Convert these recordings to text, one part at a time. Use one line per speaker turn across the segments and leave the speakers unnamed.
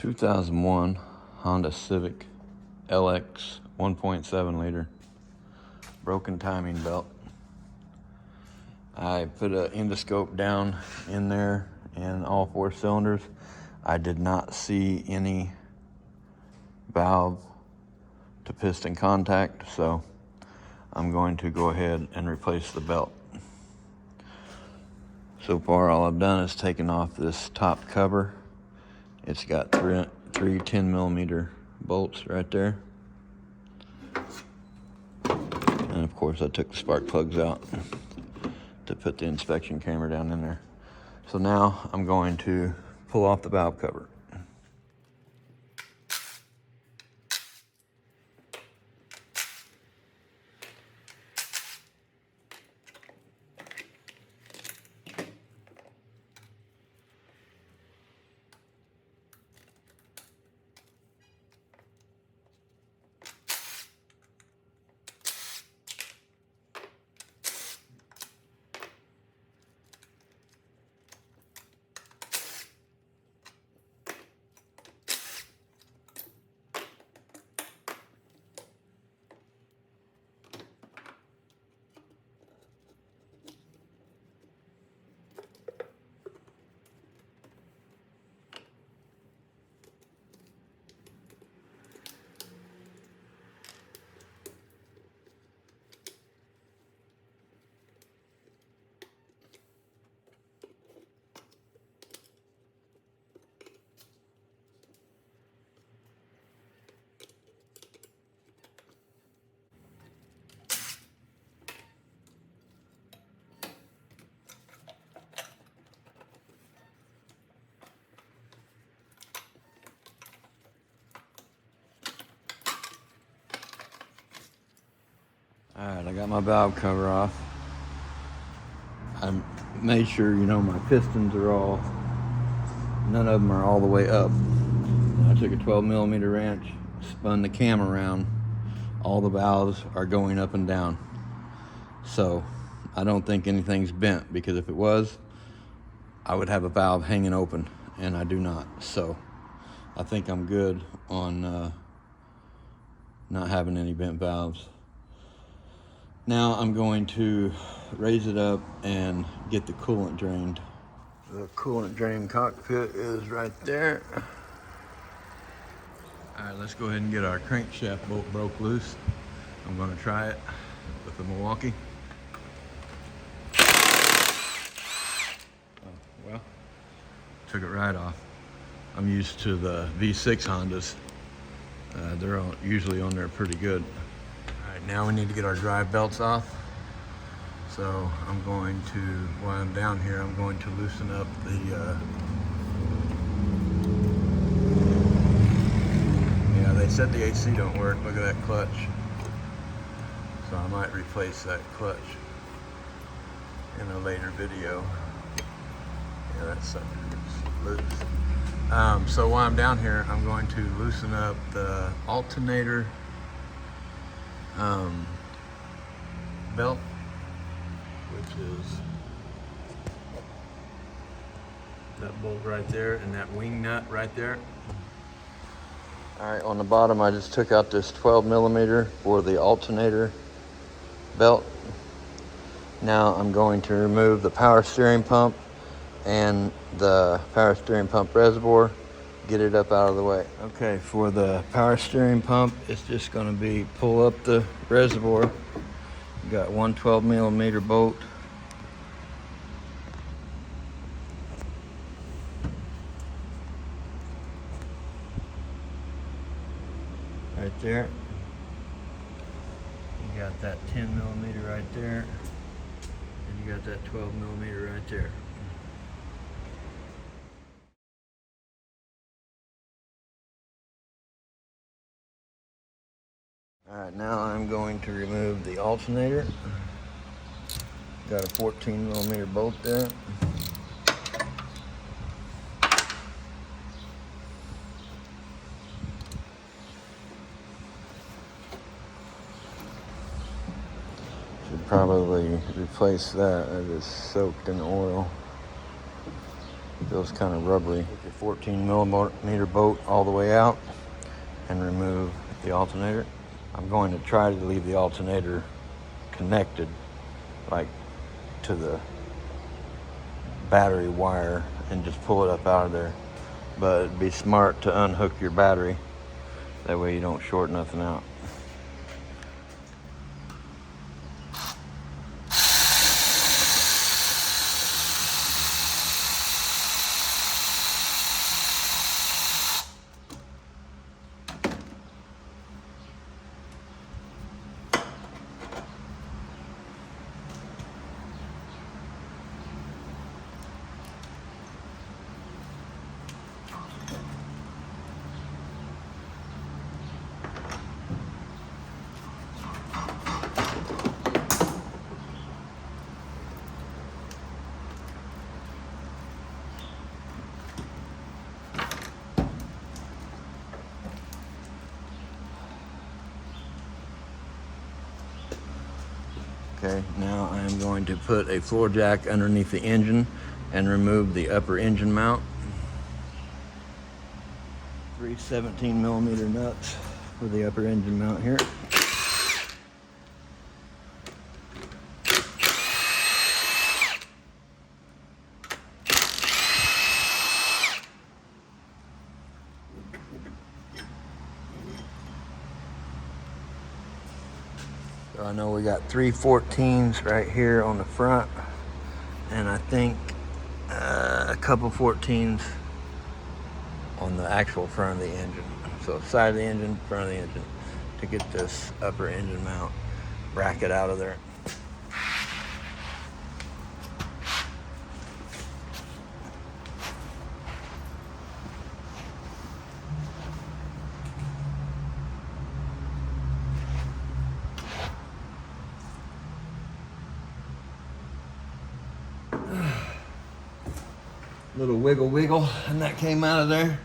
2001 Honda Civic LX 1.7 liter broken timing belt. I put an endoscope down in there in all four cylinders. I did not see any valve to piston contact, so I'm going to go ahead and replace the belt. So far, all I've done is taken off this top cover. It's got three 10mm bolts right there. And of course, I took the spark plugs out to put the inspection camera down in there. So now I'm going to pull off the valve cover. All right, I got my valve cover off. I made sure, my pistons are none of them are all the way up. I took a 12mm wrench, spun the cam around. All the valves are going up and down. So I don't think anything's bent, because if it was, I would have a valve hanging open, and I do not. So I think I'm good on not having any bent valves. Now I'm going to raise it up and get the coolant drained. The coolant drain cockpit is right there. All right, let's go ahead and get our crankshaft bolt broke loose. I'm gonna try it with the Milwaukee. Oh, well, took it right off. I'm used to the V6 Hondas. They're usually on there pretty good. All right, now we need to get our drive belts off. So I'm going to, while I'm down here, I'm going to loosen up the, yeah, they said the AC don't work. Look at that clutch. So I might replace that clutch in a later video. Yeah, that sucker is loose. So while I'm down here, I'm going to loosen up the alternator belt, which is that bolt right there and that wing nut right there. All right, on the bottom, I just took out this 12mm for the alternator belt. Now I'm going to remove the power steering pump and the power steering pump reservoir, get it up out of the way. Okay, for the power steering pump, it's just gonna be pull up the reservoir. Got one 12mm bolt. Right there. You got that 10mm right there. And you got that 12mm right there. All right, now I'm going to remove the alternator. Got a 14mm bolt there. Should probably replace that. It is soaked in oil. Feels kind of rubbery. Take your 14 millimeter bolt all the way out and remove the alternator. I'm going to try to leave the alternator connected, like to the battery wire, and just pull it up out of there. But it'd be smart to unhook your battery. That way you don't short nothing out. Okay, now I am going to put a floor jack underneath the engine and remove the upper engine mount. 3 17 millimeter nuts for the upper engine mount here. So I know we got 3 14s right here on the front, and I think a couple 14s on the actual front of the engine. So side of the engine, front of the engine, to get this upper engine mount bracket out of there. Little wiggle wiggle, and that came out of there.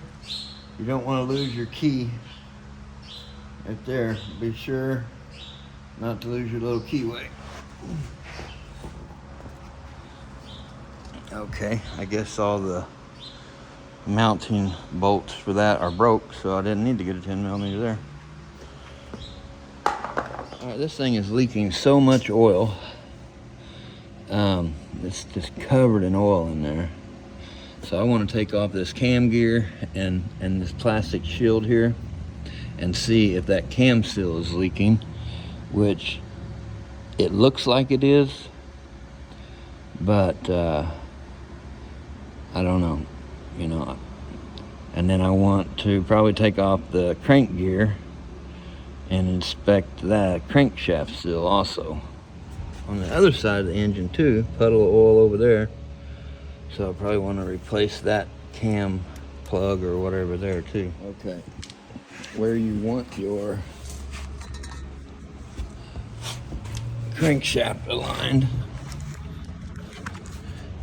You don't want to lose your key right there. Be sure not to lose your little keyway. Okay, I guess all the mounting bolts for that are broke, so I didn't need to get a 10 millimeter there. All right, this thing is leaking so much oil. It's just covered in oil in there. So I want to take off this cam gear and this plastic shield here and see if that cam seal is leaking, which it looks like it is, but I don't know, you know. And then I want to probably take off the crank gear and inspect that crankshaft seal also. On the other side of the engine too, puddle of oil over there. So I probably want to replace that cam plug or whatever there too. Okay, where you want your crankshaft aligned,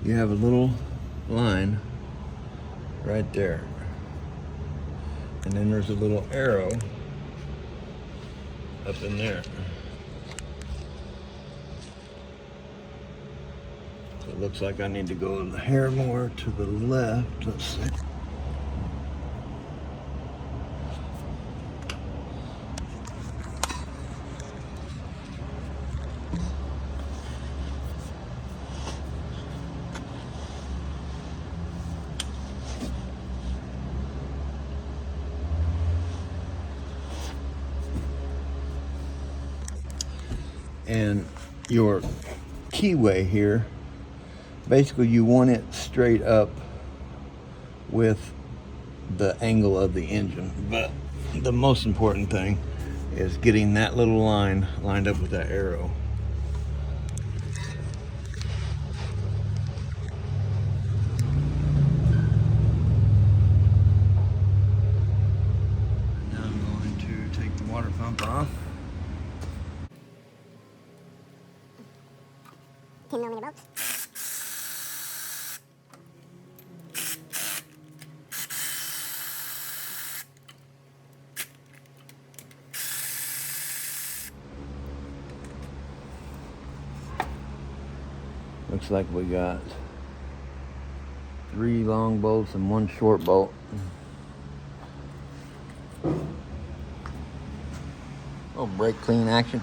you have a little line right there. And then there's a little arrow up in there. It looks like I need to go a hair more to the left. Let's see. And your keyway here, basically you want it straight up with the angle of the engine, but the most important thing is getting that little line lined up with that arrow. Now I'm going to take the water pump off.
10 millimeter bolts.
Looks like we got 3 long bolts and 1 short bolt. Oh, brake clean action.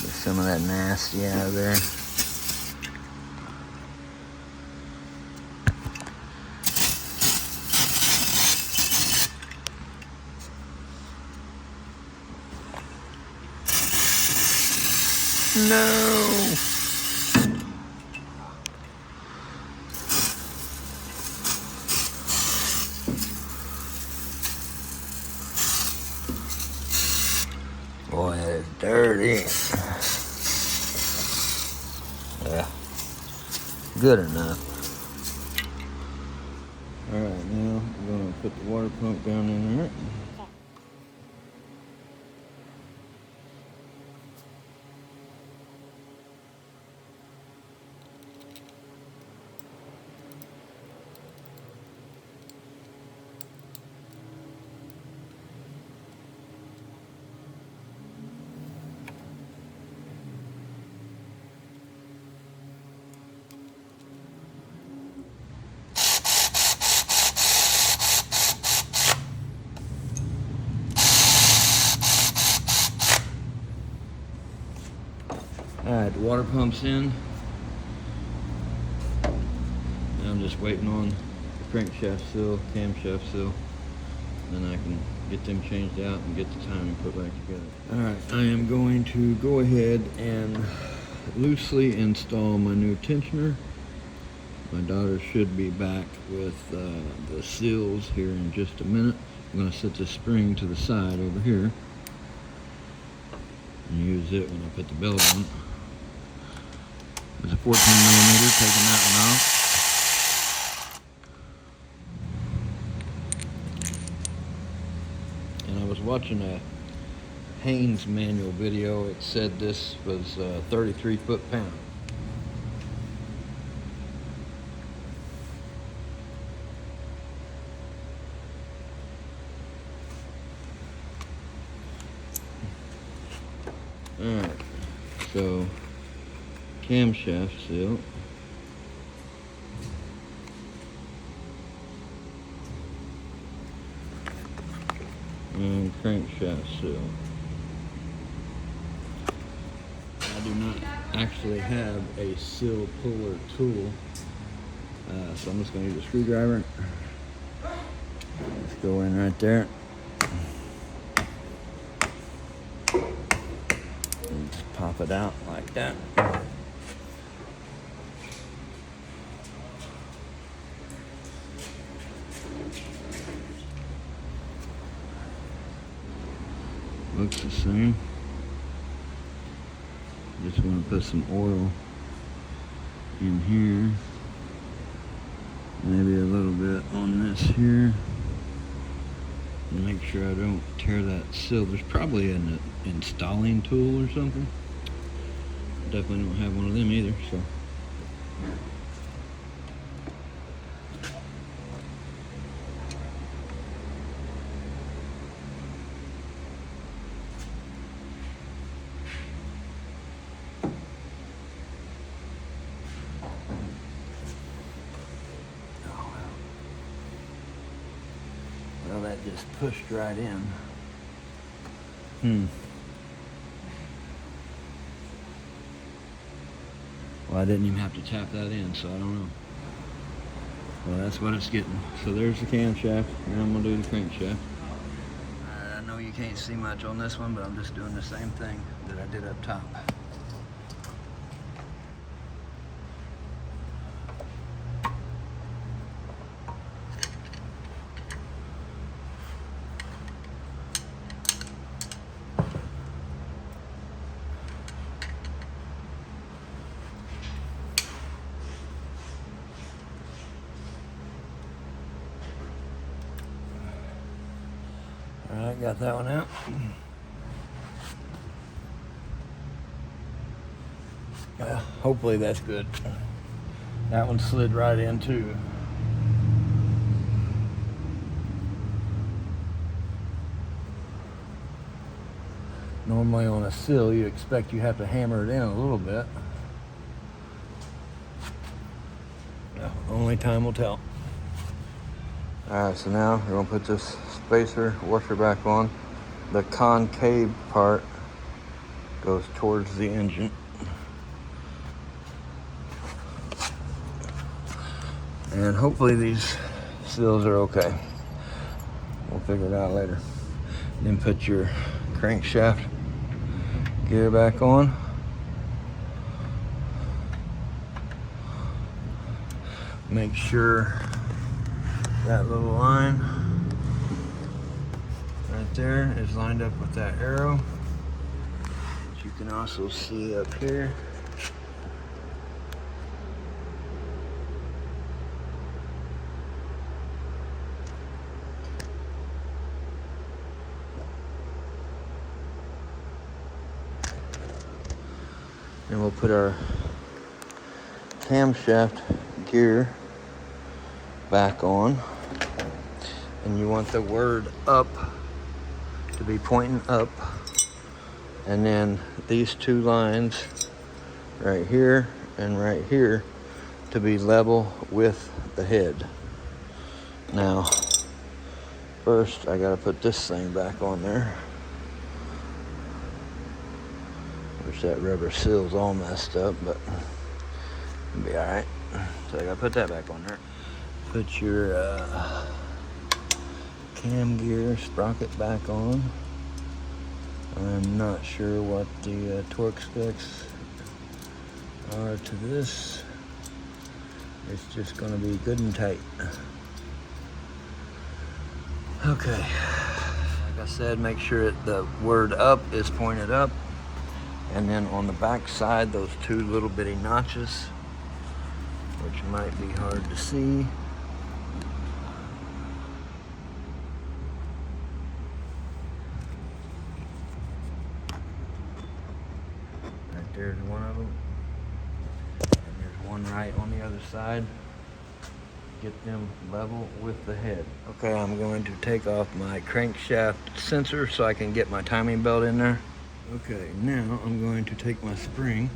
Get some of that nasty out of there. No! Boy, that is dirty. Yeah, good enough. Alright, now I'm going to put the water pump down in there. Alright, the water pump's in. Now I'm just waiting on the crankshaft seal, camshaft seal. Then I can get them changed out and get the timing put back together. Alright, I am going to go ahead and loosely install my new tensioner. My daughter should be back with the seals here in just a minute. I'm going to set the spring to the side over here and use it when I put the belt on. There's a 14 millimeter, taking that one off. And I was watching a Haynes manual video. It said this was 33 foot-pound. Alright, so camshaft seal. And crankshaft seal. I do not actually have a seal puller tool, so I'm just going to use a screwdriver. Let's go in right there. And just pop it out like that. Looks the same. Just want to put some oil in here. Maybe a little bit on this here. And make sure I don't tear that seal. There's probably an installing tool or something. Definitely don't have one of them either, so. Well, that just pushed right in. Well, I didn't even have to tap that in, so I don't know. Well, that's what it's getting. So there's the camshaft. Now I'm going to do the crankshaft. I know you can't see much on this one, but I'm just doing the same thing that I did up top. Alright, got that one out. Hopefully that's good. That one slid right in too. Normally on a sill, you expect you have to hammer it in a little bit. No, only time will tell. Alright, so now we're gonna put this spacer washer back on. The concave part goes towards the engine. And hopefully these seals are okay. We'll figure it out later. Then put your crankshaft gear back on. Make sure that little line right there is lined up with that arrow, which you can also see up here. And we'll put our camshaft gear back on. And you want the word up to be pointing up. And then these two lines right here and right here to be level with the head. Now, first I gotta put this thing back on there. Which that rubber seal's all messed up, but it'll be alright. So I gotta put that back on there. Put your cam gear sprocket back on. I'm not sure what the torque specs are to this. It's just gonna be good and tight. Okay, like I said, make sure the word up is pointed up. And then on the back side, those two little bitty notches, which might be hard to see. Right there's one of them. And there's one right on the other side. Get them level with the head. Okay, I'm going to take off my crankshaft sensor so I can get my timing belt in there. Okay, now I'm going to take my spring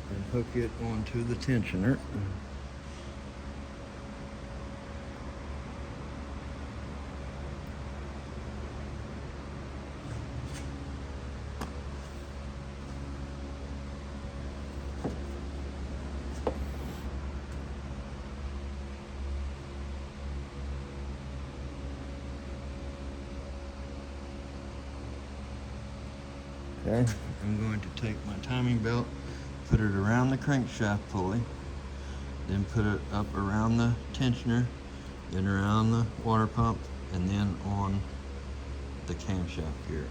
and hook it onto the tensioner. Okay, I'm going to take my timing belt, put it around the crankshaft pulley, then put it up around the tensioner, then around the water pump, and then on the camshaft gear.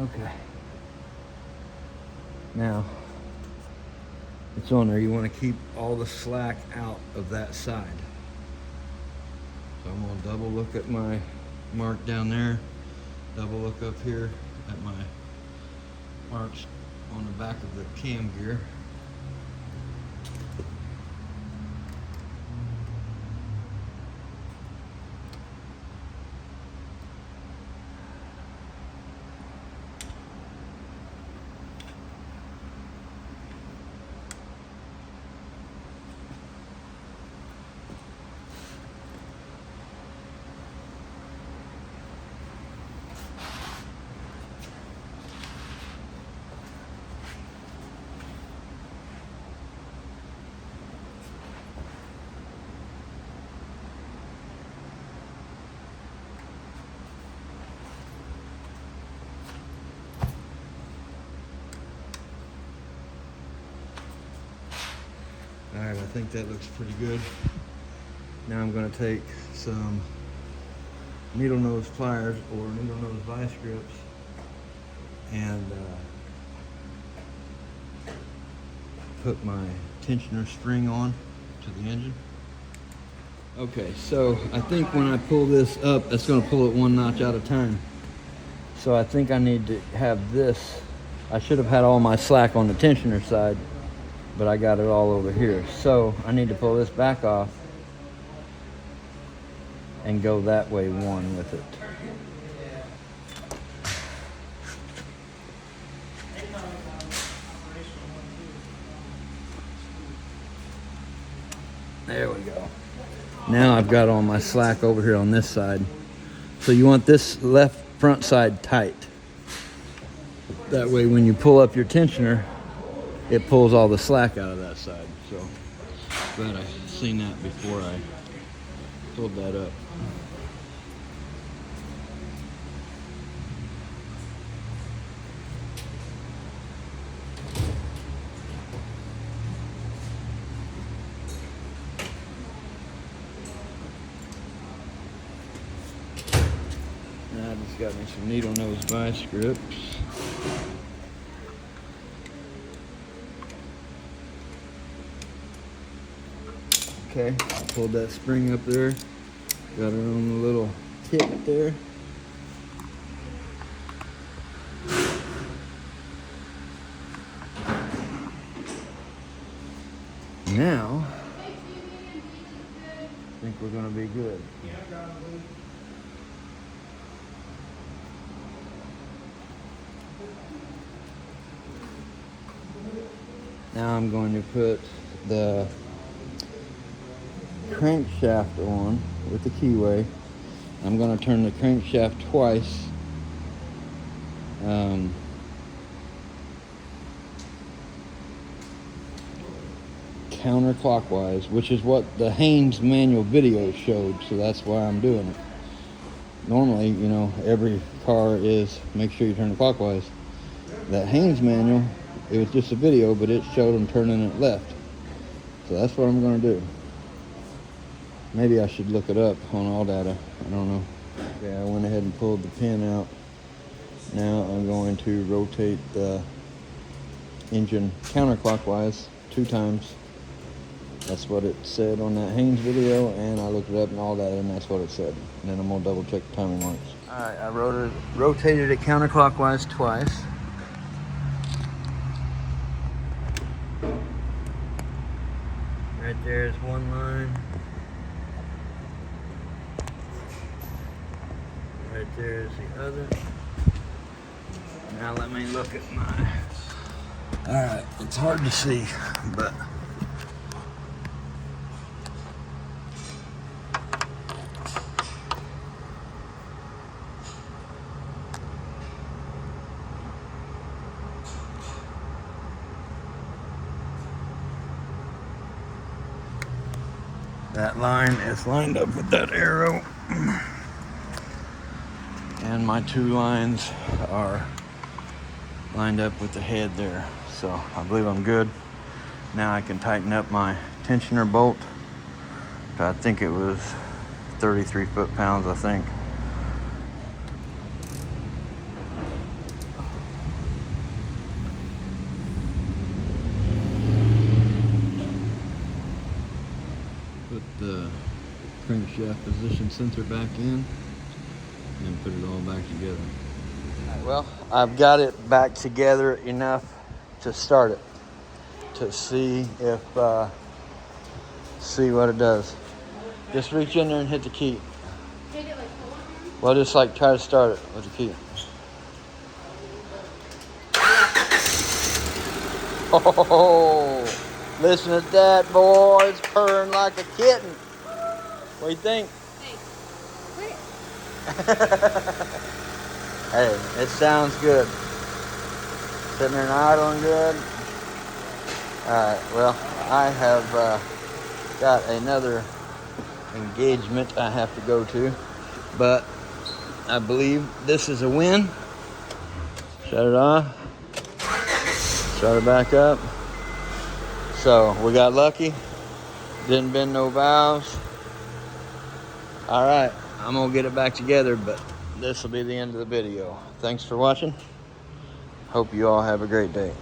Okay. Now, it's on there. You want to keep all the slack out of that side. So I'm going to double look at my mark down there, double look up here at my marks on the back of the cam gear. Alright, I think that looks pretty good. Now I'm going to take some needle nose pliers or needle nose vice grips and put my tensioner spring on to the engine. Okay, so I think when I pull this up, it's going to pull it one notch at a time. So I think I need to have this I should have had all my slack on the tensioner side, but I got it all over here. So I need to pull this back off and go that way one with it. There we go. Now I've got all my slack over here on this side. So you want this left front side tight. That way when you pull up your tensioner, it pulls all the slack out of that side. So glad I seen that before I pulled that up. Now I just got me some needle nose vice grips. Okay, pulled that spring up there. Got it on the little tip there. Now, I think we're gonna be good. Now I'm going to put the crankshaft on with the keyway. I'm going to turn the crankshaft twice. Counterclockwise, which is what the Haynes manual video showed, so that's why I'm doing it. Normally, you know, every car is make sure you turn it clockwise. That Haynes manual, it was just a video, but it showed them turning it left. So that's what I'm going to do. Maybe I should look it up on all data. I don't know. Okay, I went ahead and pulled the pin out. Now I'm going to rotate the engine counterclockwise 2 times. That's what it said on that Haynes video, and I looked it up and all that, and that's what it said. And then I'm going to double check the timing marks. Alright, I rotated it counterclockwise twice. Right there is one line. Right there is the other. Now let me look at my... Alright, it's hard to see, but... That line is lined up with that arrow. And my 2 lines are lined up with the head there. So I believe I'm good. Now I can tighten up my tensioner bolt. I think it was 33 foot-pounds, I think. Put the crankshaft position sensor back in and put it all back together. Well, I've got it back together enough to start it, to see if see what it does. Just reach in there and hit the key. Well, just like try to start it with the key. Oh, listen to that, boy. It's purring like a kitten. What do you think? Hey, it sounds good. Sitting there and idling good. Alright, well, I have got another engagement I have to go to, but I believe this is a win. Shut it off. Start it back up. So we got lucky. Didn't bend no valves. Alright, I'm gonna get it back together, but this will be the end of the video. Thanks for watching. Hope you all have a great day.